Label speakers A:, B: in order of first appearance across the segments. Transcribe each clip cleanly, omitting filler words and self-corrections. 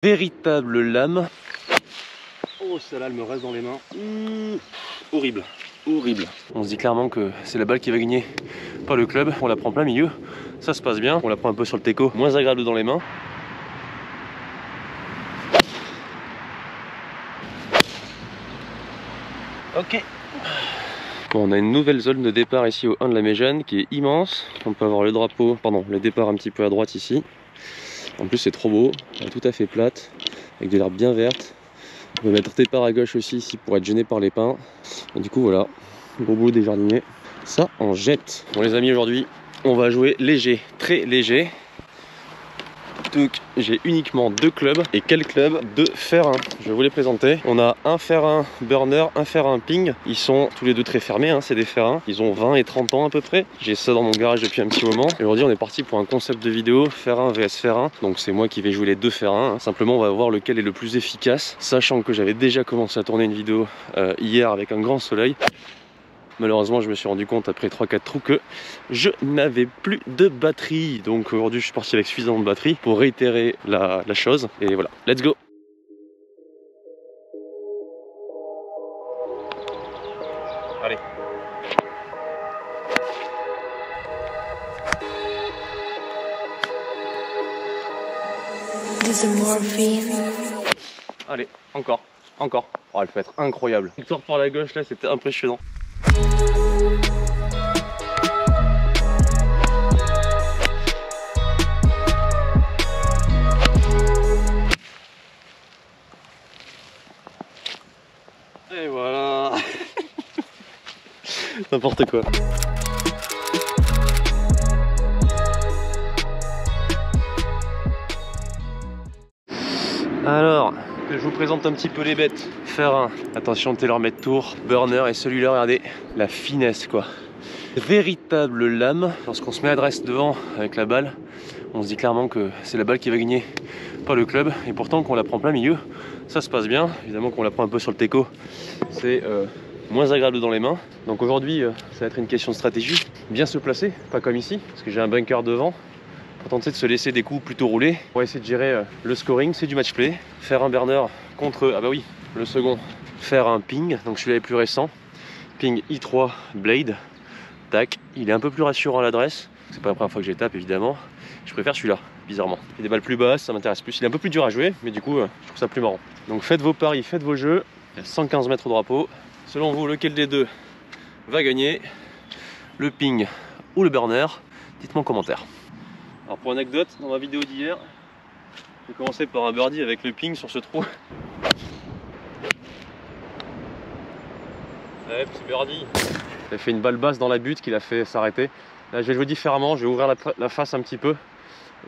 A: Véritable lame. Oh, celle-là, elle me reste dans les mains. Horrible, horrible. On se dit clairement que c'est la balle qui va gagner, pas le club. On la prend plein milieu, ça se passe bien. On la prend un peu sur le teco, moins agréable dans les mains. Ok. Bon, on a une nouvelle zone de départ ici au 1 de la Méjane qui est immense. On peut avoir le drapeau, pardon, le départ un petit peu à droite ici. En plus c'est trop beau, elle est tout à fait plate, avec de l'herbe bien verte. On peut mettre départ à gauche aussi ici pour être gêné par les pins. Et du coup voilà, gros boulot des jardiniers. Ça en jette. Bon les amis, aujourd'hui on va jouer léger, très léger. Donc j'ai uniquement 2 clubs. Et quel club? 2 fer 1. Je vais vous les présenter. On a un fer 1 burner, un fer 1 ping. Ils sont tous les deux très fermés, hein, c'est des fer 1. Ils ont 20 et 30 ans à peu près. J'ai ça dans mon garage depuis un petit moment. Et aujourd'hui on est parti pour un concept de vidéo fer 1 vs fer 1. Donc c'est moi qui vais jouer les 2 fer 1. Simplement on va voir lequel est le plus efficace. Sachant que j'avais déjà commencé à tourner une vidéo hier avec un grand soleil. Malheureusement, je me suis rendu compte après 3-4 trous que je n'avais plus de batterie. Donc aujourd'hui, je suis parti avec suffisamment de batterie pour réitérer la chose. Et voilà, let's go! Allez. Allez, encore. Oh, elle peut être incroyable. Victoire par la gauche, là, c'était impressionnant. Et voilà. N'importe quoi. Alors, que je vous présente un petit peu les bêtes. Fer 1, attention TaylorMade Tour, burner, et celui-là, regardez, la finesse quoi. Véritable lame. Lorsqu'on se met adresse devant avec la balle, on se dit clairement que c'est la balle qui va gagner, pas le club. Et pourtant, qu'on la prend plein milieu, ça se passe bien. Évidemment qu'on la prend un peu sur le teco, c'est moins agréable dans les mains. Donc aujourd'hui, ça va être une question de stratégie. Bien se placer, pas comme ici, parce que j'ai un bunker devant. Pour tenter de se laisser des coups plutôt roulés. On va essayer de gérer le scoring, c'est du match play. Faire un burner contre, ah bah oui, le second. Faire un ping, donc celui-là est plus récent. Ping i3 Blade. Tac, il est un peu plus rassurant à l'adresse. C'est pas la première fois que je les tape évidemment. Je préfère celui-là, bizarrement. Il y a des balles plus basses, ça m'intéresse plus. Il est un peu plus dur à jouer, mais du coup, je trouve ça plus marrant. Donc faites vos paris, faites vos jeux. Il y a 115 mètres au drapeau. Selon vous, lequel des deux va gagner? Le ping ou le burner? Dites-moi en commentaire. Alors pour anecdote, dans ma vidéo d'hier, j'ai commencé par un birdie avec le ping sur ce trou. Ouais, petit birdie. Il a fait une balle basse dans la butte qui l'a fait s'arrêter. Là je vais jouer différemment, je vais ouvrir la face un petit peu.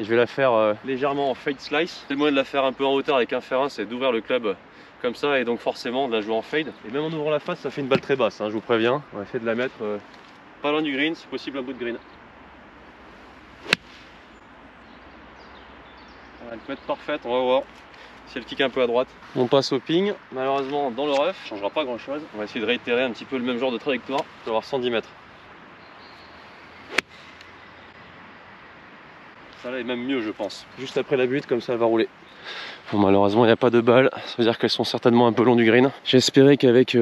A: Et je vais la faire légèrement en fade slice. C'est le moyen de la faire un peu en hauteur avec un fer 1, c'est d'ouvrir le club comme ça et donc forcément de la jouer en fade. Et même en ouvrant la face, ça fait une balle très basse, hein, je vous préviens. On va essayer de la mettre pas loin du green, si possible un bout de green. Elle peut être parfaite, on va voir si elle kick un peu à droite. On passe au ping, malheureusement dans le rough, ça changera pas grand chose. On va essayer de réitérer un petit peu le même genre de trajectoire. On va avoir 110 mètres. Ça là est même mieux je pense. Juste après la butte, comme ça elle va rouler. Bon, malheureusement il n'y a pas de balles, ça veut dire qu'elles sont certainement un peu long du green. J'espérais qu'avec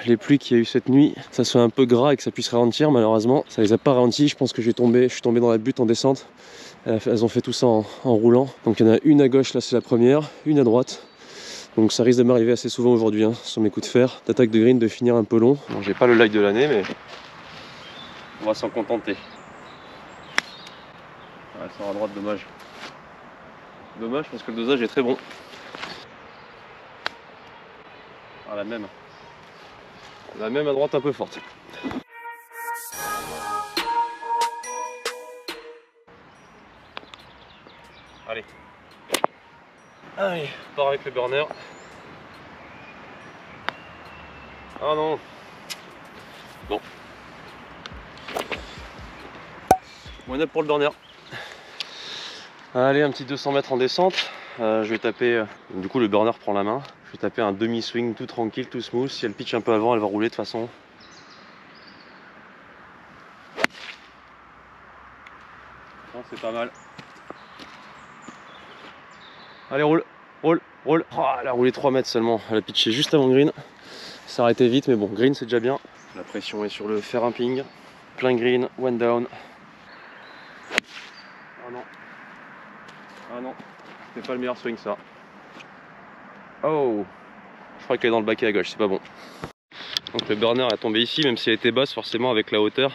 A: les pluies qu'il y a eu cette nuit, ça soit un peu gras et que ça puisse ralentir. Malheureusement ça les a pas ralentis, je pense que je suis tombé dans la butte en descente. Elles ont fait tout ça en roulant. Donc il y en a une à gauche, là c'est la première, une à droite. Donc ça risque de m'arriver assez souvent aujourd'hui hein, sur mes coups de fer, d'attaque de green, de finir un peu long. Bon, j'ai pas le like de l'année mais on va s'en contenter. Ouais, ça à droite, dommage. Dommage parce que le dosage est très bon. Ah, la même. La même à droite un peu forte. Allez. Allez, on part avec le burner. Ah non. Bon. One up pour le burner. Allez, un petit 200 mètres en descente. Je vais taper, du coup le burner prend la main. Je vais taper un demi-swing tout tranquille, tout smooth. Si elle pitch un peu avant, elle va rouler de toute façon. C'est pas mal. Allez, roule. roule, roule. Oh, elle a roulé 3 mètres seulement. Elle a pitché juste avant green. Ça a arrêté vite, mais bon, green c'est déjà bien. La pression est sur le fer imping. Plein green, one down. Ah non. Ah non. C'était pas le meilleur swing ça. Oh. Je crois qu'elle est dans le baquet à gauche, c'est pas bon. Donc le burner est tombé ici, même si elle était basse, forcément avec la hauteur.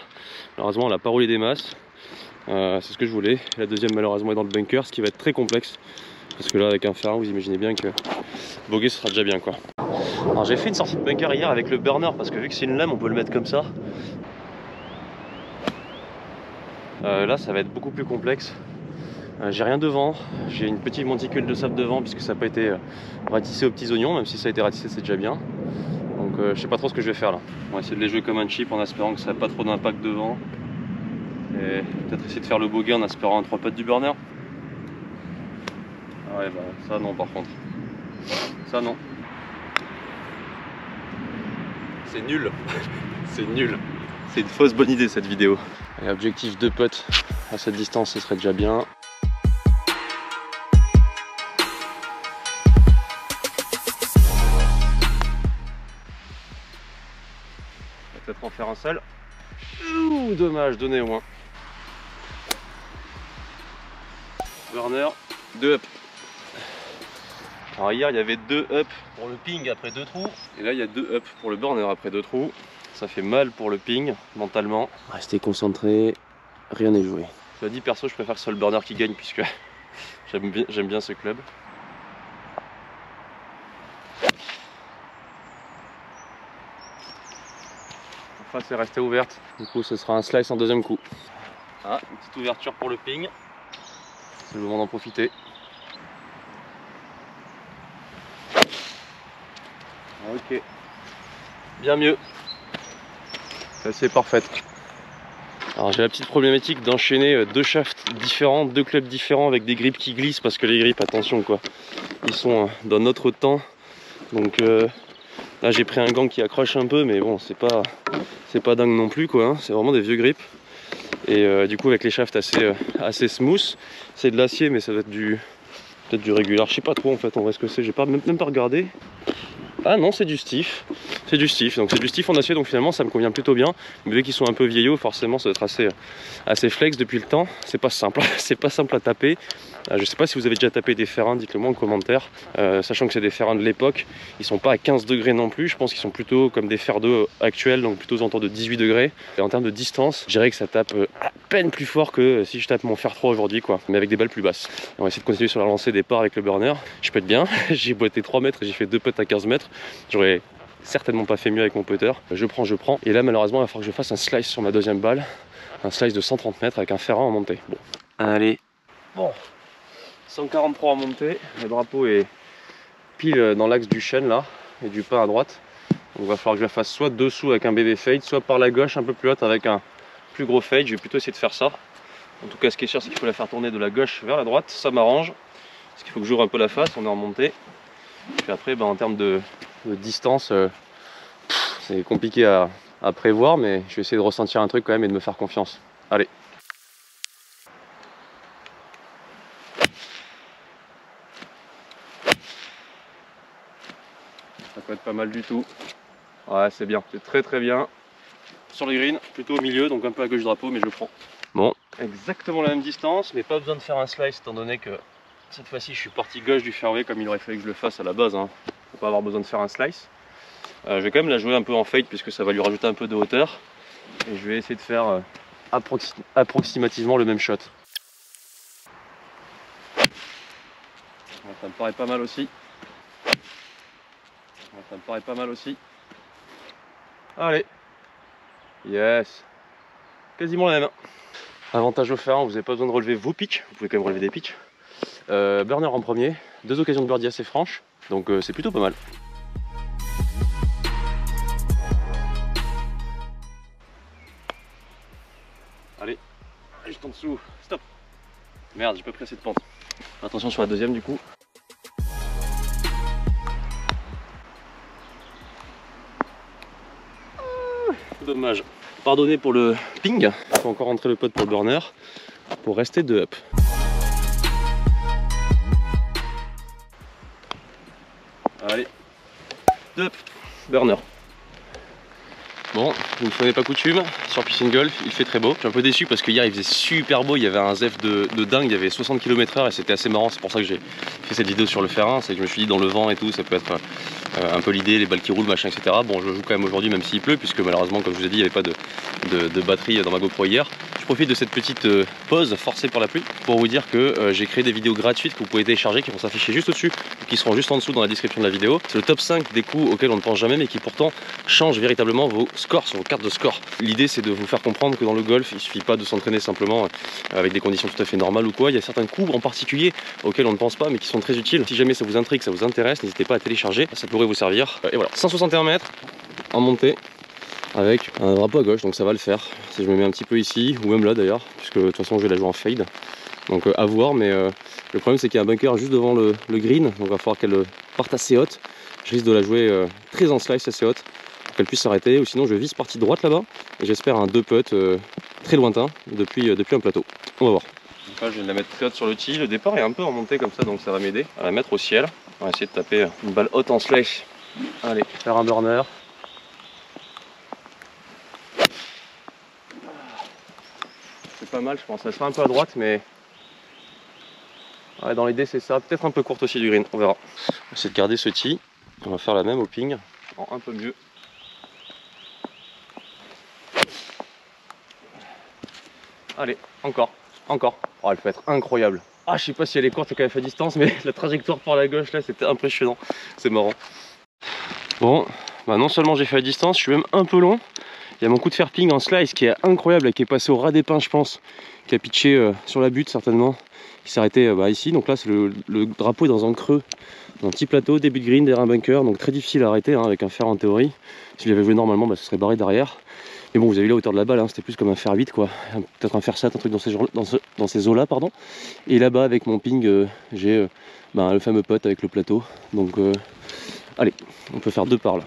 A: Malheureusement, elle a pas roulé des masses. C'est ce que je voulais. La deuxième, malheureusement, est dans le bunker, ce qui va être très complexe. Parce que là, avec un fer, vous imaginez bien que bogey, ce sera déjà bien, quoi. Alors j'ai fait une sortie de bunker hier avec le burner, parce que vu que c'est une lame, on peut le mettre comme ça. Là, ça va être beaucoup plus complexe. J'ai rien devant, j'ai une petite monticule de sable devant, puisque ça n'a pas été ratissé aux petits oignons, même si ça a été ratissé, c'est déjà bien. Donc je sais pas trop ce que je vais faire là. On va essayer de les jouer comme un chip en espérant que ça n'a pas trop d'impact devant. Et peut-être essayer de faire le bogey en espérant un 3 putts du burner. Ah ouais, bah ça non par contre. Ça non. C'est nul. C'est nul. C'est une fausse bonne idée cette vidéo. Et objectif 2 putts à cette distance, ce serait déjà bien. Peut-être en faire un seul. Ouh, dommage, donnez au moins. Burner, 2 up. Alors hier il y avait 2 up pour le ping après 2 trous. Et là il y a 2 up pour le burner après 2 trous. Ça fait mal pour le ping mentalement. Restez concentrés, rien n'est joué. Je l'ai dit perso, je préfère que ce soit le burner qui gagne puisque j'aime bien ce club. Face est restée ouverte, du coup ce sera un slice en deuxième coup. Ah, une petite ouverture pour le ping, c'est le moment d'en profiter. Ok, bien mieux, c'est parfait. Alors j'ai la petite problématique d'enchaîner 2 shafts différents, 2 clubs différents avec des grips qui glissent parce que les grips, attention quoi, ils sont dans notre temps. Donc là j'ai pris un gant qui accroche un peu, mais bon c'est pas dingue non plus quoi, hein. C'est vraiment des vieux grips. Et du coup avec les shafts assez smooth, c'est de l'acier mais ça doit être peut-être du régulier, je sais pas trop en fait en vrai ce que c'est, j'ai même pas regardé. Ah non, c'est du stiff, donc c'est du stiff en acier, donc finalement ça me convient plutôt bien. Mais vu qu'ils sont un peu vieillots, forcément ça doit être assez flex depuis le temps. C'est pas simple, c'est pas simple à taper. Je sais pas si vous avez déjà tapé des fers 1, dites-le moi en commentaire. Sachant que c'est des fers 1 de l'époque, ils sont pas à 15 degrés non plus, je pense qu'ils sont plutôt comme des fers 2 actuels, donc plutôt aux alentours de 18 degrés. Et en termes de distance, je dirais que ça tape à peine plus fort que si je tape mon fer 3 aujourd'hui quoi, mais avec des balles plus basses. Et on va essayer de continuer sur la lancée départ avec le burner. Je pète bien, j'ai boité 3 mètres et j'ai fait 2 putts à 15 mètres. J'aurais certainement pas fait mieux avec mon putter. Je prends. Et là malheureusement il va falloir que je fasse un slice sur ma deuxième balle. Un slice de 130 mètres avec un fer 1 en montée. Bon, allez. Bon, 143 en montée. Le drapeau est pile dans l'axe du chêne là et du pin à droite. Donc il va falloir que je la fasse soit dessous avec un bébé fade, soit par la gauche un peu plus haute avec un plus gros fade. Je vais plutôt essayer de faire ça. En tout cas ce qui est sûr c'est qu'il faut la faire tourner de la gauche vers la droite. Ça m'arrange. Parce qu'il faut que j'ouvre un peu la face, on est en montée. Puis après en termes de distance, c'est compliqué à prévoir, mais je vais essayer de ressentir un truc quand même et de me faire confiance. Allez. Ça peut être pas mal du tout. Ouais, c'est bien, c'est très bien. Sur le green, plutôt au milieu, donc un peu à gauche du drapeau, mais je le prends. Bon, exactement la même distance, mais pas besoin de faire un slice étant donné que cette fois-ci je suis parti gauche du fairway comme il aurait fallu que je le fasse à la base. Hein. Faut pas avoir besoin de faire un slice. Je vais quand même la jouer un peu en fade puisque ça va lui rajouter un peu de hauteur. Et je vais essayer de faire approximativement le même shot. Ça me paraît pas mal aussi. Allez. Yes. Quasiment la même. Avantage au fer 1, vous n'avez pas besoin de relever vos pitchs. Vous pouvez quand même relever des pitchs. Burner en premier. 2 occasions de birdie assez franches. Donc c'est plutôt pas mal. Allez, juste en dessous, stop. Merde, j'ai pas pris assez de pente. Attention sur la deuxième du coup. Dommage. Pardonnez pour le ping. Il faut encore rentrer le putt pour le burner pour rester 2 up. Allez, top, burner. Bon, une fois n'est pas coutume, sur Piscine Golf, il fait très beau. Je suis un peu déçu parce que hier il faisait super beau, il y avait un zef de dingue, il y avait 60 km/h et c'était assez marrant. C'est pour ça que j'ai fait cette vidéo sur le Fer1, c'est que je me suis dit dans le vent et tout, ça peut être un peu l'idée, les balles qui roulent, machin, etc. Bon, je joue quand même aujourd'hui même s'il pleut, puisque malheureusement, comme je vous ai dit, il n'y avait pas de batterie dans ma GoPro hier. Je profite de cette petite pause forcée par la pluie pour vous dire que j'ai créé des vidéos gratuites que vous pouvez télécharger, qui vont s'afficher juste au-dessus, qui seront juste en dessous dans la description de la vidéo. C'est le top 5 des coups auxquels on ne pense jamais, mais qui pourtant changent véritablement vos scores sur vos cartes de score. L'idée, c'est de vous faire comprendre que dans le golf, il ne suffit pas de s'entraîner simplement avec des conditions tout à fait normales ou quoi. Il y a certains coups en particulier auxquels on ne pense pas, mais qui sont très utiles. Si jamais ça vous intrigue, ça vous intéresse, n'hésitez pas à télécharger, ça pourrait vous servir. Et voilà, 161 mètres en montée, avec un drapeau à gauche, donc ça va le faire. Si je me mets un petit peu ici, ou même là d'ailleurs, puisque de toute façon je vais la jouer en fade, donc à voir, mais le problème c'est qu'il y a un bunker juste devant le green, donc il va falloir qu'elle parte assez haute. Je risque de la jouer très en slice assez haute, pour qu'elle puisse s'arrêter, ou sinon je vise partie droite là-bas, et j'espère un 2 putt très lointain depuis un plateau. On va voir. Donc là je vais la mettre très haute sur le tee, le départ est un peu en montée comme ça, donc ça va m'aider à la mettre au ciel. On va essayer de taper une balle haute en slice. Allez, faire un burner. C'est pas mal, je pense. Elle sera un peu à droite, mais ouais, dans l'idée c'est ça. Peut-être un peu courte aussi du green, on verra. On va essayer de garder ce tee. On va faire la même au ping, en un peu mieux. Allez, encore. Oh, elle peut être incroyable. Ah, je sais pas si elle est courte et qu'elle fait à distance, mais la trajectoire par la gauche là, c'était impressionnant. C'est marrant. Bon, bah non seulement j'ai fait à distance, je suis même un peu long. Il y a mon coup de fer ping en slice qui est incroyable, qui est passé au ras des pins, je pense, qui a pitché sur la butte certainement, qui s'est arrêté ici. Donc là, c'est le drapeau est dans un creux, dans un petit plateau, début de green, derrière un bunker, donc très difficile à arrêter hein, avec un fer en théorie. Si je l'avais joué normalement, bah, ce serait barré derrière. Mais bon, vous avez vu la hauteur de la balle, hein, c'était plus comme un fer 8 quoi, peut-être un fer 7, un truc dans ces eaux là, pardon. Et là-bas avec mon ping, j'ai le fameux putt avec le plateau. Donc allez, on peut faire 2 par là.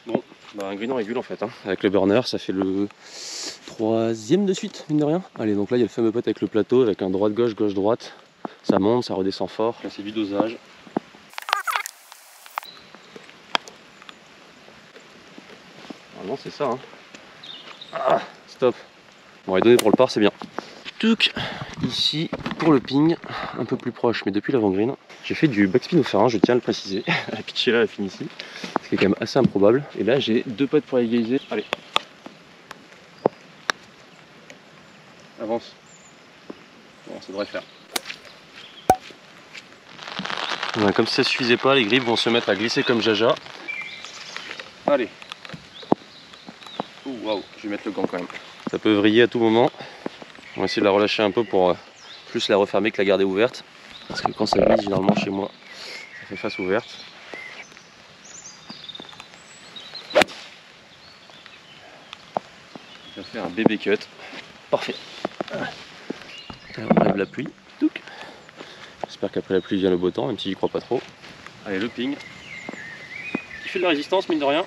A: Bon, un green en régule en fait, hein. Avec le burner, ça fait le 3e de suite, mine de rien. Allez, donc là il y a le fameux putt avec le plateau, avec un droite-gauche, gauche-droite. Ça monte, ça redescend fort, là c'est du dosage. Normalement c'est ça, hein. Ah, stop. Bon, elle est donnée pour le par, c'est bien. Touc, ici pour le ping, un peu plus proche, mais depuis l'avant-green. J'ai fait du backspin au fer, je tiens à le préciser. La pitcher là, elle finit ici, ce qui est quand même assez improbable. Et là, j'ai 2 putts pour égaliser. Allez, avance. Bon, ça devrait faire. Voilà, comme si ça suffisait pas, les grippes vont se mettre à glisser comme jaja. Allez. Waouh, je vais mettre le gant quand même. Ça peut vriller à tout moment. On va essayer de la relâcher un peu pour plus la refermer que la garder ouverte. Parce que quand ça glisse, généralement chez moi, ça fait face ouverte. Ça fait un bébé cut. Parfait. On enlève la pluie. J'espère qu'après la pluie vient le beau temps, même si j'y crois pas trop. Allez, le ping. Qui fait de la résistance, mine de rien.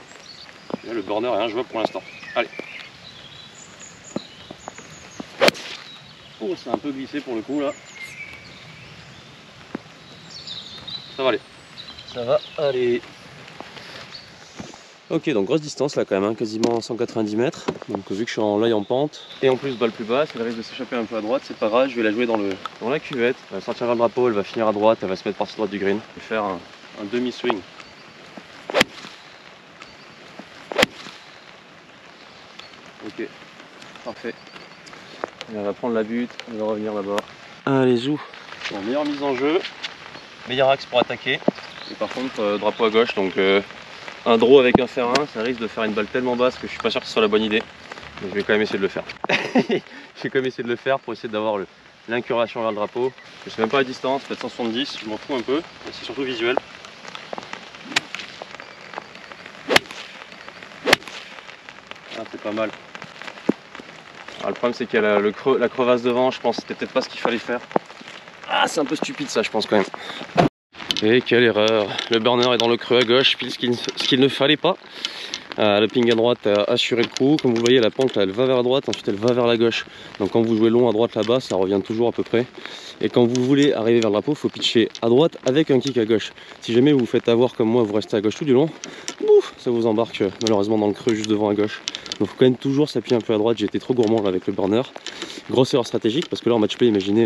A: Là, le burner est injouable pour l'instant. Allez. Oh, ça a un peu glissé pour le coup là. Ça va aller. Ça va aller. Ok, donc grosse distance là quand même, hein, quasiment 190 mètres. Donc vu que je suis en laille en pente, et en plus balle plus basse, elle risque de s'échapper un peu à droite, c'est pas grave, je vais la jouer dans la cuvette. Elle va sortir vers le drapeau, elle va finir à droite, elle va se mettre partie droite du green. Je vais faire un demi-swing. Ok, parfait. Elle va prendre la butte, elle va revenir là-bas. Allez, zou. Bon, meilleure mise en jeu, meilleur axe pour attaquer. Et par contre, drapeau à gauche, donc un draw avec un fer 1, ça risque de faire une balle tellement basse que je suis pas sûr que ce soit la bonne idée. Mais je vais quand même essayer de le faire. Je vais quand même essayer de le faire pour essayer d'avoir l'incurvation vers le drapeau. Je sais même pas la distance, peut-être 170, je m'en fous un peu. C'est surtout visuel. Ah, c'est pas mal. Alors, le problème c'est qu'il y a la crevasse devant, je pense que c'était peut-être pas ce qu'il fallait faire. Ah, c'est un peu stupide ça, je pense quand même. Et quelle erreur, le burner est dans le creux à gauche, pile ce qu'il ne fallait pas. Le ping à droite a assuré le coup. Comme vous le voyez, la pente là, elle va vers la droite, ensuite elle va vers la gauche. Donc quand vous jouez long à droite là-bas, ça revient toujours à peu près. Et quand vous voulez arriver vers le drapeau, il faut pitcher à droite avec un kick à gauche. Si jamais vous vous faites avoir comme moi, vous restez à gauche tout du long, ça vous embarque malheureusement dans le creux juste devant à gauche. Donc il faut quand même toujours s'appuyer un peu à droite. J'ai été trop gourmand là avec le burner. Grosse erreur stratégique parce que là en match play, imaginez...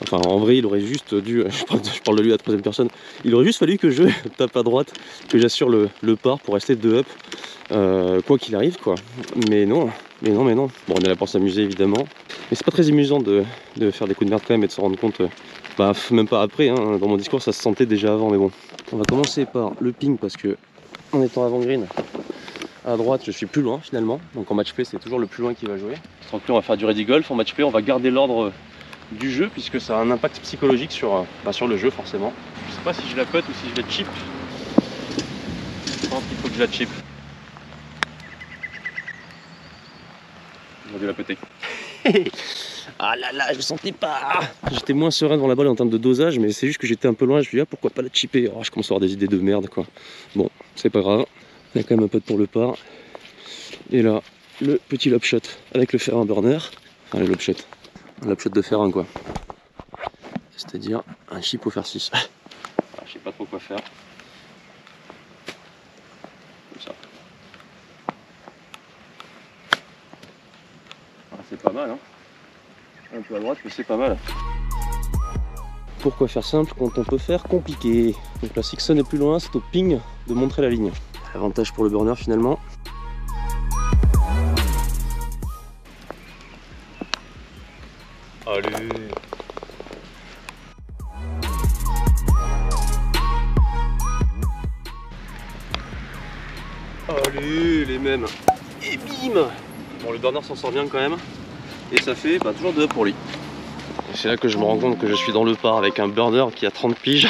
A: Enfin, en vrai, il aurait juste dû, je parle de lui à la troisième personne, il aurait juste fallu que je tape à droite, que j'assure le par pour rester 2 up, quoi qu'il arrive, quoi. Mais non. Bon, on est là pour s'amuser, évidemment. Mais c'est pas très amusant de faire des coups de merde quand même et de se rendre compte, même pas après, hein. Dans mon discours, ça se sentait déjà avant, mais bon. On va commencer par le ping parce que, en étant avant green, à droite, je suis plus loin finalement. Donc en match play, c'est toujours le plus loin qui va jouer. Donc là, on va faire du ready golf. En match play, on va garder l'ordre du jeu puisque ça a un impact psychologique sur le jeu forcément. Je sais pas si je la putt ou si je la chip. Je pense qu'il faut que je la chip. J'aurais dû la putter. Ah là là, je sentais pas. J'étais moins serein devant la balle en termes de dosage, mais c'est juste que j'étais un peu loin. Je me dis pourquoi pas la chipper. Oh, je commence à avoir des idées de merde quoi. Bon, c'est pas grave. Il y a quand même un putt pour le par. Et là, le petit lob shot avec le fer un burner. Allez, lob shot. Un lob shot de fer 1 quoi. C'est-à-dire un chip au fer 6. Je sais pas trop quoi faire. Comme ça. C'est pas mal hein. Un peu à droite mais c'est pas mal. Pourquoi faire simple quand on peut faire compliqué? Donc la Sixon est plus loin, c'est au ping de montrer la ligne. Avantage pour le burner finalement. Allez. Allez, les mêmes. Et bim. Bon, le burner s'en sort bien quand même. Et ça fait toujours 2 pour lui. Et c'est là que je me rends compte que je suis dans le par avec un burner qui a 30 piges.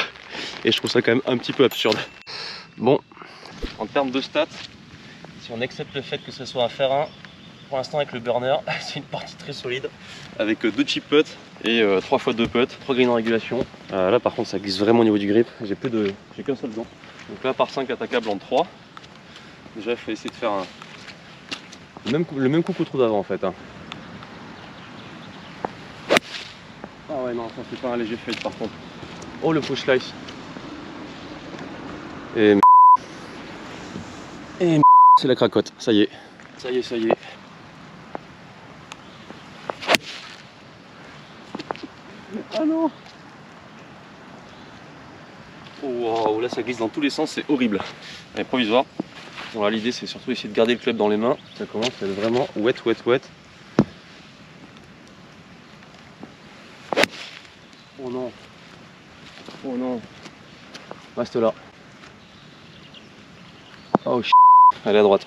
A: Et je trouve ça quand même un petit peu absurde. Bon, en termes de stats, si on accepte le fait que ce soit un fer 1, pour l'instant avec le burner, c'est une partie très solide. Avec 2 chip putts et 3 x 2 putts, 3 greens en régulation. Là par contre ça glisse vraiment au niveau du grip. J'ai qu'un seul dent. Donc là par 5 attaquable en 3. Déjà il faut essayer de faire le même coup qu'au trou d'avant en fait. Hein. Ah ouais non, ça c'est pas un léger fade par contre. Oh le push slice. Et c'est la cracotte, ça y est. Ça y est. Ah non. Oh wow, là ça glisse dans tous les sens, c'est horrible. Allez, provisoire. Bon là l'idée c'est surtout essayer de garder le club dans les mains. Ça commence à être vraiment wet. Oh non. Oh non. Reste là. Oh shit. Allez à droite.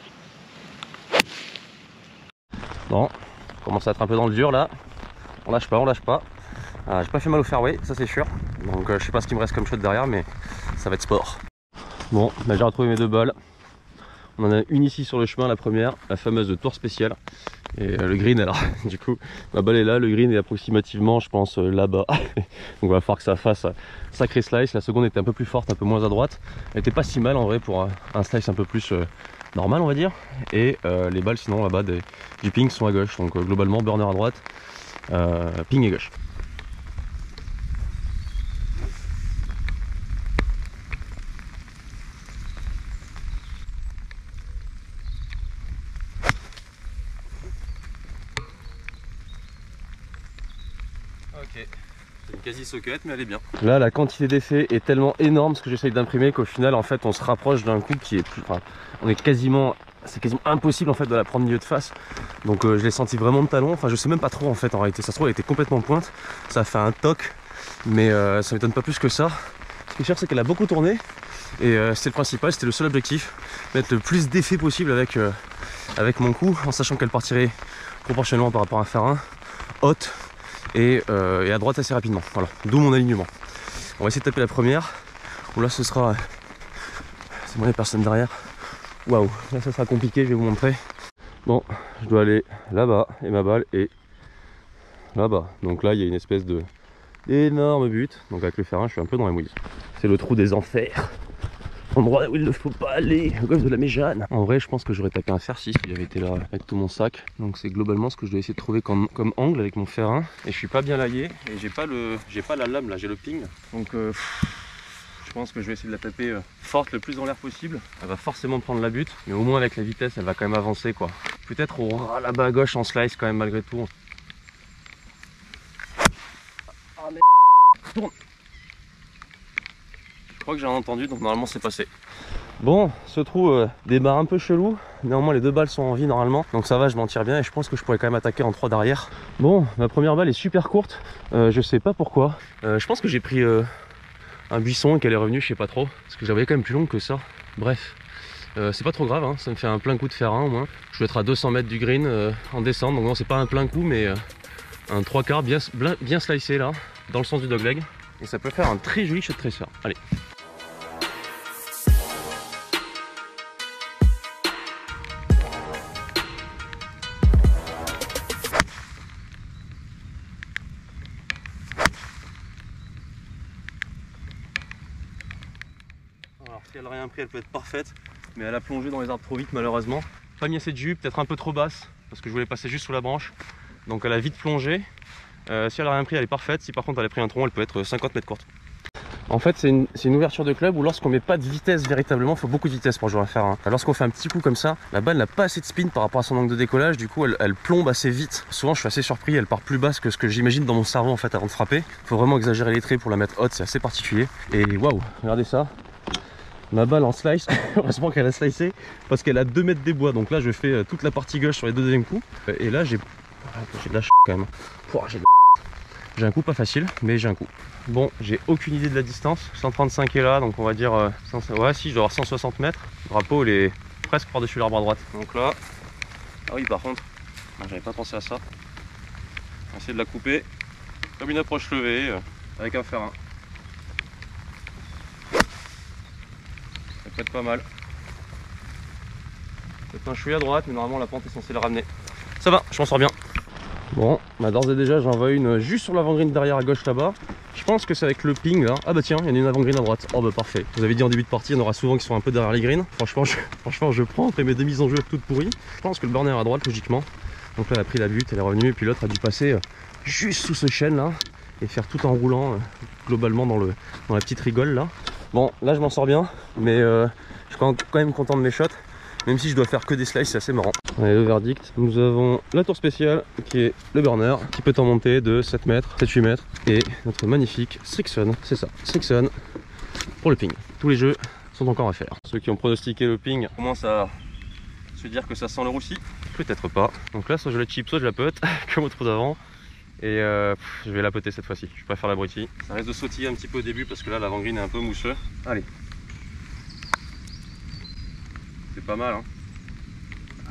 A: Bon, on commence à être un peu dans le dur là. On lâche pas. J'ai pas fait mal au fairway, ça c'est sûr. Donc je sais pas ce qu'il me reste comme shot derrière, mais ça va être sport. Bon, là j'ai retrouvé mes 2 balles. On en a une ici sur le chemin, la première, la fameuse tour spéciale. Et le green alors, du coup, ma balle est là, le green est approximativement, je pense, là-bas. Donc il va falloir que ça fasse sacré slice. La seconde était un peu plus forte, un peu moins à droite. Elle était pas si mal en vrai pour un slice un peu plus normal on va dire. Et les balles sinon là-bas du ping sont à gauche. Donc globalement burner à droite, ping à gauche. Ok, c'est une quasi socket mais elle est bien. Là la quantité d'effet est tellement énorme ce que j'essaye d'imprimer qu'au final en fait on se rapproche d'un coup qui est plus... Enfin, c'est quasiment impossible en fait de la prendre milieu de face. Donc je l'ai senti vraiment de talon. Enfin je sais même pas trop en fait en réalité. Ça se trouve elle était complètement pointe. Ça a fait un toc. Mais ça m'étonne pas plus que ça. Ce qui est sûr c'est qu'elle a beaucoup tourné. Et c'était le principal, c'était le seul objectif. Mettre le plus d'effet possible avec mon coup. En sachant qu'elle partirait proportionnellement par rapport à un fer 1. Haute. Et à droite assez rapidement, voilà, d'où mon alignement. On va essayer de taper la première, où là ce sera, c'est moi les personnes derrière, waouh, là ça sera compliqué, je vais vous montrer. Bon, je dois aller là-bas, et ma balle est là-bas, donc là il y a une espèce d'énorme but, donc avec le fer 1 je suis un peu dans la mouise. C'est le trou des enfers. endroit où il ne faut pas aller, au golfe de la Méjane. En vrai, je pense que j'aurais tapé un fer 6 si j'avais été là avec tout mon sac. Donc c'est globalement ce que je dois essayer de trouver comme angle avec mon fer 1. Et je suis pas bien laillé et j'ai pas la lame là, j'ai le ping. Donc je pense que je vais essayer de la taper forte le plus en l'air possible. Elle va forcément prendre la butte, mais au moins avec la vitesse, elle va quand même avancer quoi. Peut-être au ras là-bas à gauche en slice quand même malgré tout. Ah mais tourne. Je crois que j'ai entendu, donc normalement c'est passé. Bon, ce trou démarre un peu chelou. Néanmoins les deux balles sont en vie normalement, donc ça va, je m'en tire bien et je pense que je pourrais quand même attaquer en 3 d'arrière. Bon, ma première balle est super courte, je sais pas pourquoi. Je pense que j'ai pris un buisson et qu'elle est revenue, je sais pas trop, parce que j'avais quand même plus longue que ça. Bref, c'est pas trop grave, hein, ça me fait un plein coup de fer 1 au moins. Je dois être à 200 mètres du green en descente, donc non c'est pas un plein coup mais un 3/4 bien slicé là, dans le sens du dogleg. Et ça peut faire un très joli shot tracer. Allez. Alors si elle n'a rien pris, elle peut être parfaite, mais elle a plongé dans les arbres trop vite malheureusement. Pas mis assez de jus, peut-être un peu trop basse, parce que je voulais passer juste sous la branche. Donc elle a vite plongé. Si elle n'a rien pris, elle est parfaite. Si par contre elle a pris un tronc, elle peut être 50 mètres courte. En fait, c'est une ouverture de club où lorsqu'on met pas de vitesse véritablement, il faut beaucoup de vitesse pour jouer à fer 1. Lorsqu'on fait un petit coup comme ça, la balle n'a pas assez de spin par rapport à son angle de décollage, du coup elle plombe assez vite. Souvent je suis assez surpris, elle part plus basse que ce que j'imagine dans mon cerveau en fait avant de frapper. Il faut vraiment exagérer les traits pour la mettre haute, c'est assez particulier. Et waouh, regardez ça. Ma balle en slice, heureusement qu'elle a slicé parce qu'elle a 2 mètres des bois. Donc là je fais toute la partie gauche sur les deux deuxièmes coups. Et là j'ai de la quand même. J'ai un coup pas facile, mais j'ai un coup. Bon, j'ai aucune idée de la distance. 135 est là, donc on va dire... ouais, si, je dois avoir 160 mètres. Le drapeau, il est presque par-dessus l'arbre à droite. Donc là... Ah oui, par contre, j'avais pas pensé à ça. On va essayer de la couper comme une approche levée, avec un fer 1. Ça peut être pas mal. Peut-être un chouïa à droite, mais normalement la pente est censée le ramener. Ça va, je m'en sors bien. Bon, bah d'ores et déjà j'en vois une juste sur l'avant-green derrière à gauche là-bas. Je pense que c'est avec le ping là. Ah bah tiens, il y en a une avant-green à droite. Oh bah parfait. Vous avez dit en début de partie, il y en aura souvent qui sont un peu derrière les greens. Franchement, je prends après mes deux mises en jeu toutes pourries. Je pense que le burner à droite logiquement. Donc là elle a pris la butte, elle est revenue et puis l'autre a dû passer juste sous ce chêne là et faire tout en roulant globalement dans la petite rigole là. Bon là je m'en sors bien, mais je suis quand même content de mes shots. Même si je dois faire que des slices, c'est assez marrant. Allez, le verdict. Nous avons la tour spéciale qui est le burner qui peut en monter de 7 mètres, 7-8 mètres. Et notre magnifique Strixon, c'est ça, Strixon pour le ping. Tous les jeux sont encore à faire. Ceux qui ont pronostiqué le ping commencent à se dire que ça sent le roussi. Peut-être pas. Donc là, soit je la chip, soit je la pote, comme au trou d'avant. Et je vais la poter cette fois-ci. Je préfère l'abruti. Ça risque de sautiller un petit peu au début parce que là, l'avant-green est un peu mousseux. Allez. C'est pas mal hein.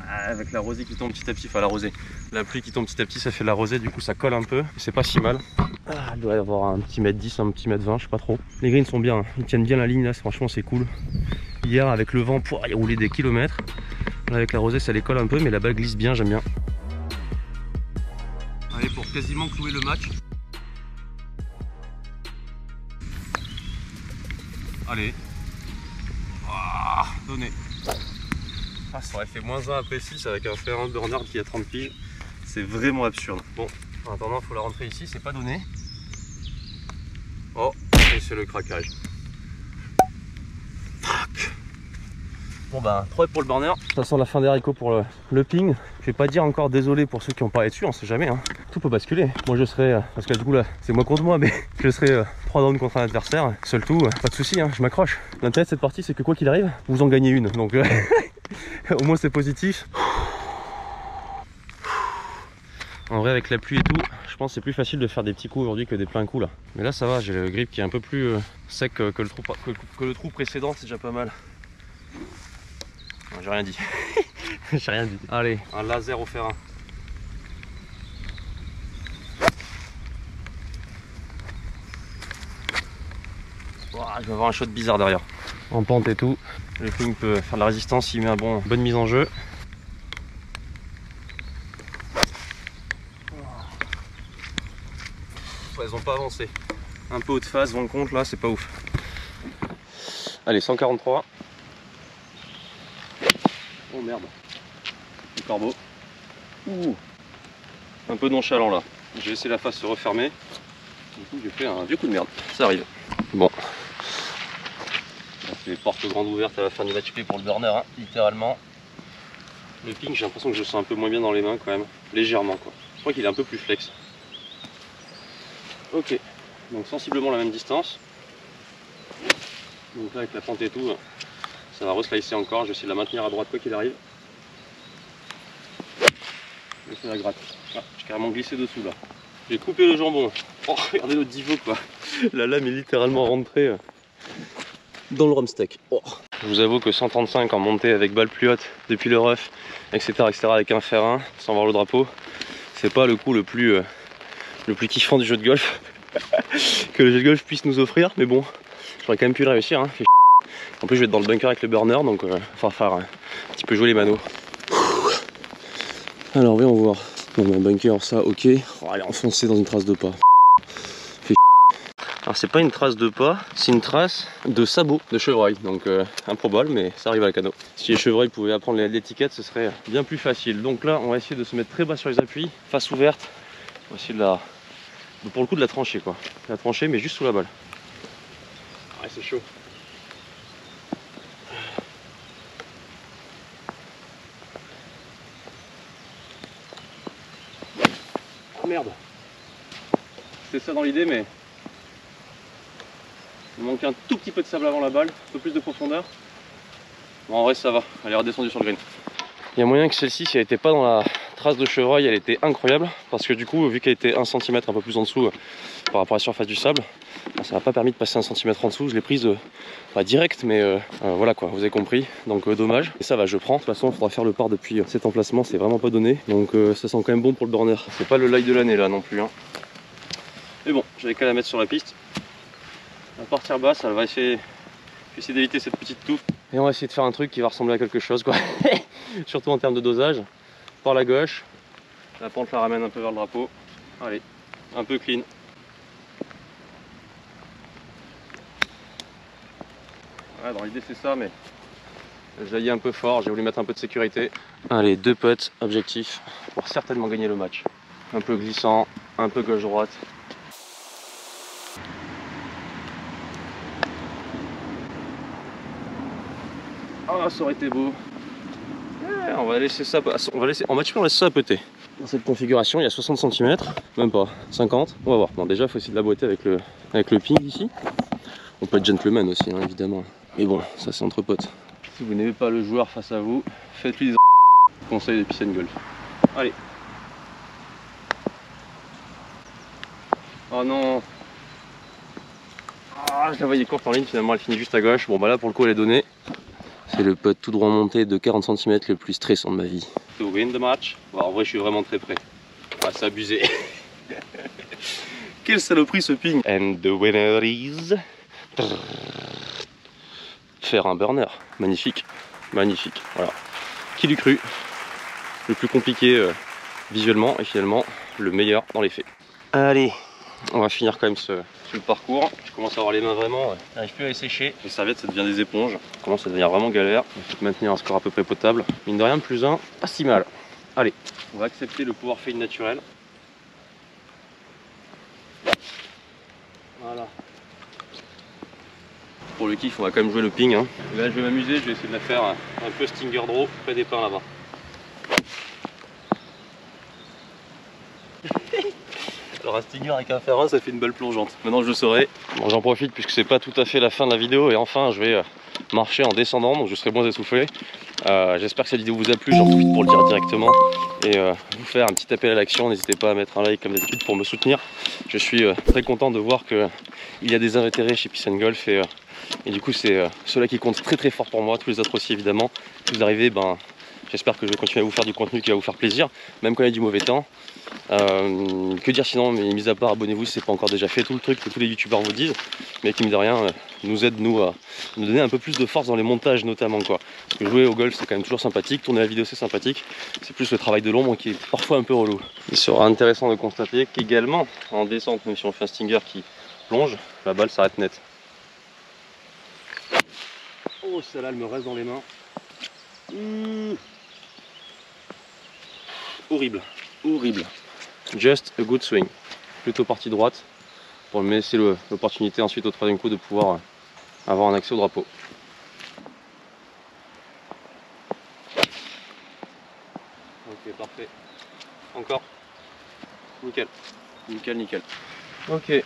A: Avec la rosée qui tombe petit à petit, enfin la rosée, la pluie qui tombe petit à petit, ça fait de la rosée, du coup ça colle un peu, c'est pas si mal. Ah, il doit y avoir un petit mètre 10, un petit mètre 20, je sais pas trop. Les greens sont bien, hein. Ils tiennent bien la ligne là, franchement c'est cool. Hier avec le vent, il roulait des kilomètres. Là, avec la rosée ça les colle un peu, mais la balle glisse bien, j'aime bien. Allez, pour quasiment clouer le match. Allez. Ah, donné. Ah, ça aurait fait moins 1 après 6 avec un fer 1 burner qui a 30 piles. C'est vraiment absurde. Bon, en attendant, il faut la rentrer ici, c'est pas donné. Oh, et c'est le craquage. Bon bah, 3 pour le burner. Ça sent la fin des haricots pour le ping. Je vais pas dire encore désolé pour ceux qui ont parlé dessus, on sait jamais. Hein. Tout peut basculer. Moi je serai, parce que du coup là, c'est moi contre moi, mais je serai 3 downs contre un adversaire. Seul tout, pas de soucis, hein, je m'accroche. L'intérêt de cette partie, c'est que quoi qu'il arrive, vous en gagnez une. Donc au moins c'est positif. En vrai, avec la pluie et tout, je pense que c'est plus facile de faire des petits coups aujourd'hui que des pleins coups là. Mais là ça va, j'ai le grip qui est un peu plus sec que le trou précédent, c'est déjà pas mal. J'ai rien dit. J'ai rien dit. Allez, un laser au fer 1. Wow, je vais avoir un shot bizarre derrière. En pente et tout. Le ping peut faire de la résistance s'il met une bonne mise en jeu. Elles ont pas avancé. Un peu haute phase, vent contre là, c'est pas ouf. Allez, 143. Oh merde. Le corbeau. Ouh. Un peu nonchalant là. J'ai laissé la face se refermer. Du coup, j'ai fait un vieux coup de merde. Ça arrive. Bon. C'est les portes grandes ouvertes à la fin du match play pour le burner, hein, littéralement. Le ping, j'ai l'impression que je le sens un peu moins bien dans les mains quand même. Légèrement quoi. Je crois qu'il est un peu plus flex. Ok. Donc sensiblement la même distance. Donc là avec la pente et tout, ça va reslicer encore. Je vais essayer de la maintenir à droite quoi qu'il arrive. Et c'est la gratte. Ah, j'ai carrément glissé dessous là. J'ai coupé le jambon. Oh, regardez le divo quoi. La lame est littéralement rentrée dans le rumsteak. Oh. Je vous avoue que 135 en montée avec balle plus haute depuis le rough, etc. avec un fer 1 sans voir le drapeau, c'est pas le coup le plus kiffant du jeu de golf que le jeu de golf puisse nous offrir. Mais bon, j'aurais quand même pu le réussir. Hein. En plus, je vais être dans le bunker avec le burner, donc enfin faire un petit peu jouer les manos. Alors, voyons voir. Bon, mon bunker, ça, ok. Oh, elle est enfoncée dans une trace de pas. Alors, c'est pas une trace de pas, c'est une trace de sabot de chevreuil. Donc, improbable, mais ça arrive à la cano. Si les chevreuils pouvaient apprendre l'étiquette, ce serait bien plus facile. Donc là, on va essayer de se mettre très bas sur les appuis, face ouverte. On va essayer de la. Pour le coup, de la trancher, quoi. La trancher, mais juste sous la balle. Ouais, c'est chaud. Oh merde. C'était ça dans l'idée, mais il manque un tout petit peu de sable avant la balle, un peu plus de profondeur. Bon, en vrai, ça va. Elle est redescendue sur le green. Il y a moyen que celle-ci, si elle n'était pas dans la trace de chevreuil, elle était incroyable. Parce que du coup, vu qu'elle était 1 cm un peu plus en dessous par rapport à la surface du sable, ça m'a pas permis de passer 1 cm en dessous. Je l'ai prise pas direct, mais voilà quoi, vous avez compris. Donc dommage. Et ça va, je prends. De toute façon, il faudra faire le par depuis cet emplacement, c'est vraiment pas donné. Donc ça sent quand même bon pour le burner. C'est pas le light de l'année là non plus. Hein. Mais bon, j'avais qu'à la mettre sur la piste. À partir basse, elle va essayer d'éviter cette petite touffe. Et on va essayer de faire un truc qui va ressembler à quelque chose quoi. Surtout en termes de dosage. Par la gauche, la pente la ramène un peu vers le drapeau. Allez, un peu clean. Ouais, dans l'idée c'est ça, mais j'ai jailli un peu fort, j'ai voulu mettre un peu de sécurité. Allez, 2 putts, objectif pour certainement gagner le match. Un peu glissant, un peu gauche-droite. Ah, ça aurait été beau. Ouais, on va laisser ça, en match on laisse ça péter. Dans cette configuration, il y a 60 cm, même pas, 50. On va voir. Bon, déjà, il faut essayer de la boiter avec le ping ici. On peut être gentleman aussi, hein, évidemment. Mais bon, ça c'est entre potes. Si vous n'aimez pas le joueur face à vous, faites-lui des conseils de Peace & Golf. Allez. Oh non. Ah, je la voyais courte en ligne, finalement elle finit juste à gauche. Bon bah là pour le coup elle est donnée. C'est le putt tout droit monté de 40 cm le plus stressant de ma vie. To win the match. Bon, en vrai je suis vraiment très près. Ah, c'est abusé. Quelle saloperie ce ping. And the winner is... Faire un burner. Magnifique. Magnifique. Voilà. Qui l'eût cru. Le plus compliqué visuellement et finalement le meilleur dans les faits. Allez. On va finir quand même ce parcours. Je commence à avoir les mains vraiment, j'arrive plus à les sécher. Les serviettes ça devient des éponges. Ça commence à devenir vraiment galère. Il faut maintenir un score à peu près potable. Mine de rien, plus 1, pas si mal. Allez, on va accepter le pouvoir fade naturel. Voilà. Pour le kiff, on va quand même jouer le ping. Hein. Là, je vais m'amuser, je vais essayer de la faire un peu stinger draw près des pins là-bas. Alors un stinger avec un fer 1 ça fait une balle plongeante. Maintenant je le saurai. Bon, j'en profite puisque c'est pas tout à fait la fin de la vidéo et enfin je vais marcher en descendant donc je serai moins essoufflé. J'espère que cette vidéo vous a plu, j'en profite pour le dire directement et vous faire un petit appel à l'action. N'hésitez pas à mettre un like comme d'habitude pour me soutenir. Je suis très content de voir qu'il y a des intérêts chez Peace & Golf et du coup c'est cela qui compte très fort pour moi, tous les autres aussi évidemment. Si vous arrivez, ben, j'espère que je vais continuer à vous faire du contenu qui va vous faire plaisir, même quand il y a du mauvais temps. Que dire sinon, mais mis à part abonnez-vous si c'est pas encore déjà fait, tout le truc que tous les youtubeurs vous disent, mais qui mine de rien nous aide nous à nous donner un peu plus de force dans les montages notamment quoi. Parce que jouer au golf c'est quand même toujours sympathique, tourner la vidéo c'est sympathique, c'est plus le travail de l'ombre qui est parfois un peu relou. Il sera intéressant de constater qu'également en descente, même si on fait un stinger qui plonge, la balle s'arrête net. Oh, celle-là, elle me reste dans les mains. Horrible, horrible. Just a good swing. Plutôt partie droite pour me laisser l'opportunité ensuite au troisième coup de pouvoir avoir un accès au drapeau. Ok, parfait. Encore. Nickel. Nickel, nickel. Ok. Je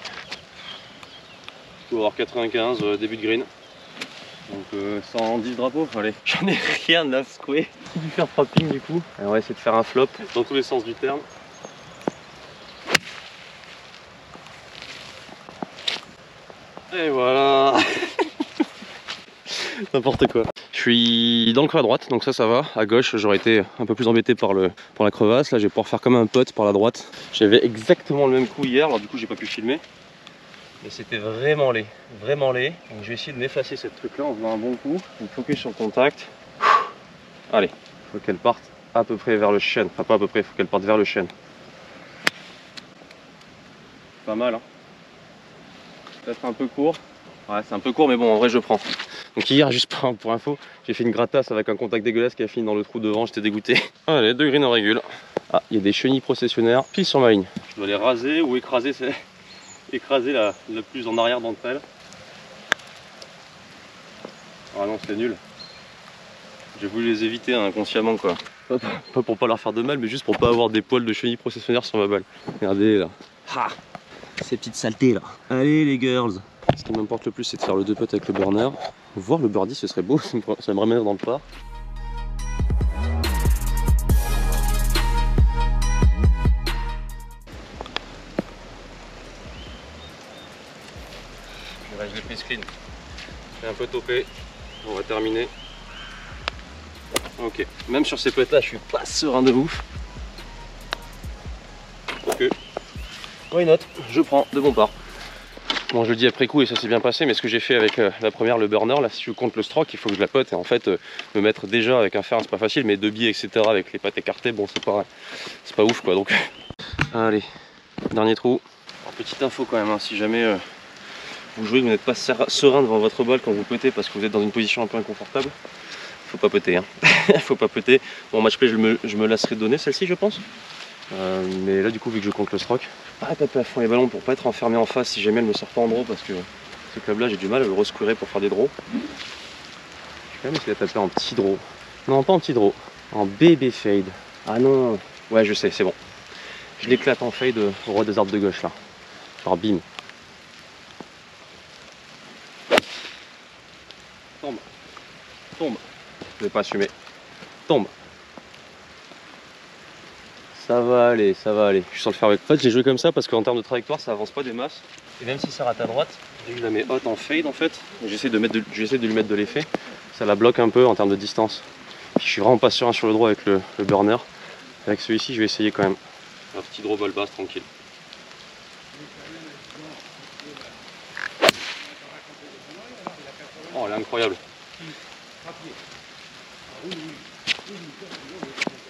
A: dois avoir 95 début de green. Donc 110 drapeaux, allez. J'en ai rien à secouer. J'ai dû faire frapping du coup. Et on va essayer de faire un flop dans tous les sens du terme. Et voilà. N'importe quoi. Je suis dans le creux à droite, donc ça va. À gauche, j'aurais été un peu plus embêté par la crevasse. Là, je vais pouvoir faire comme un pote par la droite. J'avais exactement le même coup hier, alors du coup, j'ai pas pu filmer. Mais c'était vraiment laid, vraiment laid. Donc je vais essayer de m'effacer cette truc là en faisant un bon coup. Donc focus sur le contact. Allez, faut qu'elle parte à peu près vers le chêne. Enfin pas à peu près, faut qu'elle parte vers le chêne. Pas mal hein. Peut-être un peu court. Ouais c'est un peu court mais bon en vrai je prends. Donc hier juste pour info, j'ai fait une grattasse avec un contact dégueulasse qui a fini dans le trou devant, j'étais dégoûté. Allez, 2 greens en régule. Ah, il y a des chenilles processionnaires pile sur ma ligne. Je dois les raser ou écraser, écraser la plus en arrière d'entre elles. Ah non c'est nul. J'ai voulu les éviter hein, inconsciemment quoi. Pas pour pas leur faire de mal mais juste pour pas avoir des poils de chenilles processionnaires sur ma balle. Regardez là. Ah, ces petites saletés là. Allez les girls. Ce qui m'importe le plus c'est de faire le 2 putt avec le burner. Voir le birdie ce serait beau, ça me ramène dans le parc. Je l'ai prise clean. J'ai un peu topé. On va terminer. Ok. Même sur ces putts là, je suis pas serein de ouf. Ok. Why not? Je prends de bon part. Bon, je le dis après coup et ça s'est bien passé, mais ce que j'ai fait avec la première, le burner, là, si je compte le stroke, il faut que je la pote et en fait me mettre déjà avec un fer, c'est pas facile, mais 2 billes, etc. avec les pattes écartées, bon, c'est pas ouf quoi. Donc, allez, dernier trou. Alors, petite info quand même, hein, si jamais vous jouez, vous n'êtes pas serein devant votre balle quand vous puttez parce que vous êtes dans une position un peu inconfortable, faut pas putter, hein. Faut pas putter. Bon, match play, je me la serais donné celle-ci, je pense. Mais là du coup vu que je compte le stroke, pas taper à fond les ballons pour pas être enfermé en face si jamais elle me sort pas en draw parce que ce club là j'ai du mal à le rescourir pour faire des draws. Je vais quand même essayer de taper en petit draw. Non pas en petit draw, en baby fade. Ah non, ouais je sais c'est bon. Je l'éclate en fade au roi des arbres de gauche là. Genre bim. Tombe. Tombe. Je vais pas assumer. Tombe. Ça va aller, ça va aller. Je suis sur le fairway. En fait, j'ai joué comme ça parce qu'en termes de trajectoire, ça avance pas des masses. Et même si ça rate à droite, je la mets haute en fade en fait. J'essaie de lui mettre de l'effet. Ça la bloque un peu en termes de distance. Puis je suis vraiment pas serein sur le droit avec le burner. Avec celui-ci, je vais essayer quand même. Un petit draw ball basse, tranquille. Oh, elle est incroyable.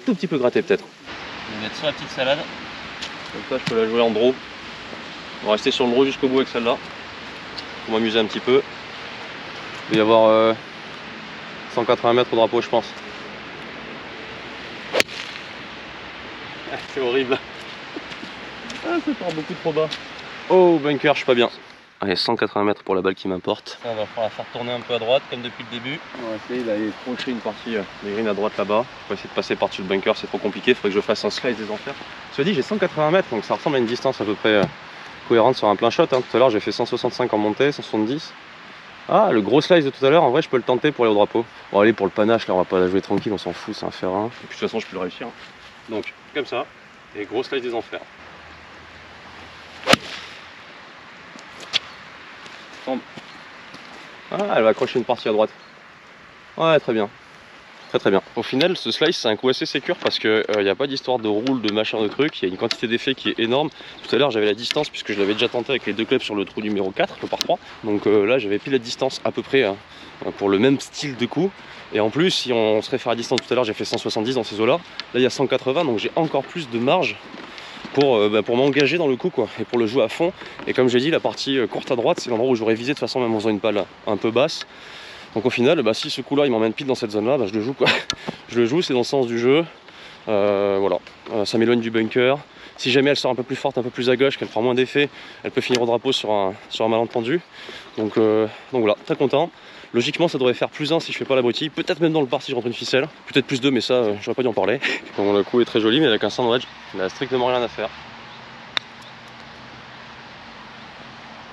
A: Tout petit peu gratté peut-être. Je vais mettre sur la petite salade. Comme ça, je peux la jouer en draw. On va rester sur le draw jusqu'au bout avec celle-là. Pour m'amuser un petit peu. Il va y avoir 180 mètres au drapeau, je pense. Ah, c'est horrible. Ah, ça part beaucoup trop bas. Oh, bunker, je suis pas bien. Allez, 180 mètres pour la balle qui m'importe. On va falloir faire tourner un peu à droite, comme depuis le début. On va essayer d'aller crocher une partie des greens à droite là-bas. On va essayer de passer par-dessus le bunker, c'est trop compliqué. Il faudrait que je fasse un slice des enfers. Cela dit, j'ai 180 mètres, donc ça ressemble à une distance à peu près cohérente sur un plein shot. Hein. Tout à l'heure, j'ai fait 165 en montée, 170. Ah, le gros slice de tout à l'heure, en vrai, je peux le tenter pour aller au drapeau. Bon, allez, pour le panache, là, on va pas la jouer tranquille, on s'en fout, c'est un fer 1. Et puis, de toute façon, je peux le réussir. Hein. Donc, comme ça, et gros slice des enfers. Tombe. Ah, elle va accrocher une partie à droite. Ouais, très bien. Très bien. Au final, ce slice, c'est un coup assez sécure parce qu'il n'y a pas d'histoire de roule, de machin, de truc. Il y a une quantité d'effet qui est énorme. Tout à l'heure, j'avais la distance puisque je l'avais déjà tenté avec les 2 clubs sur le trou numéro 4, le par 3. Donc là, j'avais pile la distance à peu près hein, pour le même style de coup. Et en plus, si on se réfère à distance tout à l'heure, j'ai fait 170 dans ces eaux-là. Là, il y a 180, donc j'ai encore plus de marge pour m'engager dans le coup quoi, et pour le jouer à fond. Et comme j'ai dit, la partie courte à droite, c'est l'endroit où j'aurais visé de toute façon même en faisant une balle un peu basse. Donc au final, bah, si ce coup-là il m'emmène pile dans cette zone-là, bah, je le joue quoi. Je le joue, c'est dans le sens du jeu. Voilà, ça m'éloigne du bunker. Si jamais elle sort un peu plus forte, un peu plus à gauche, qu'elle prend moins d'effet, elle peut finir au drapeau sur un malentendu. Donc voilà, très content. Logiquement ça devrait faire +1 si je fais pas l'abruti, peut-être même dans le par si je rentre une ficelle, peut-être +2 mais ça j'aurais pas dû en parler. Bon, le coup est très joli mais avec un sandwich, il n'a strictement rien à faire.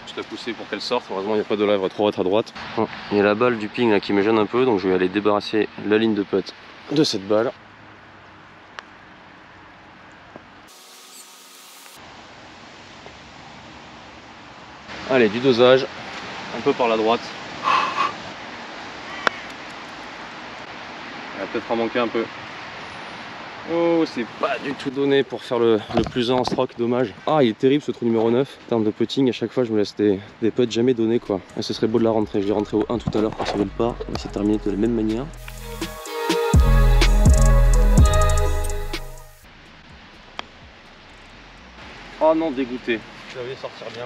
A: Juste à pousser pour qu'elle sorte, heureusement il n'y a pas de lèvres trop à droite. Bon, il y a la balle du ping là, qui me gêne un peu, donc je vais aller débarrasser la ligne de putt de cette balle. Allez, du dosage, un peu par la droite. Il va peut-être en manquer un peu. Oh, c'est pas du tout donné pour faire le +1 en stroke, dommage. Ah, il est terrible ce trou numéro 9. En termes de putting, à chaque fois je me laisse des putts jamais donnés quoi. Et ce serait beau de la rentrer. Je vais rentrer au 1 tout à l'heure pour sauver le par. On va essayer de terminer de la même manière. Oh non, dégoûté. Je vais sortir bien.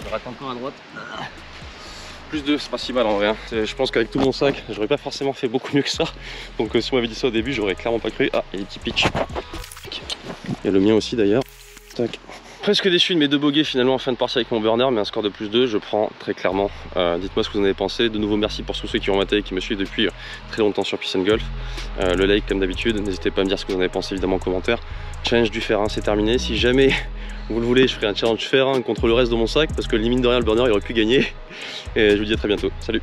A: Je rate encore à droite. +2, c'est pas si mal en vrai. Hein. Je pense qu'avec tout mon sac, j'aurais pas forcément fait beaucoup mieux que ça. Donc si on m'avait dit ça au début, j'aurais clairement pas cru. Ah, il y a des petits pitchs. Il y a le mien aussi d'ailleurs. Tac. Presque déçu de mes 2 bogeys finalement en fin de partie avec mon burner, mais un score de +2, je prends très clairement. Dites-moi ce que vous en avez pensé. De nouveau, merci pour tous ceux qui ont maté et qui me suivent depuis très longtemps sur Peace & Golf. Le like comme d'habitude, n'hésitez pas à me dire ce que vous en avez pensé évidemment en commentaire. Challenge du fer 1, c'est terminé. Si jamais vous le voulez, je ferai un challenge fer 1 contre le reste de mon sac parce que limite de rien, le burner il aurait pu gagner. Et je vous dis à très bientôt. Salut!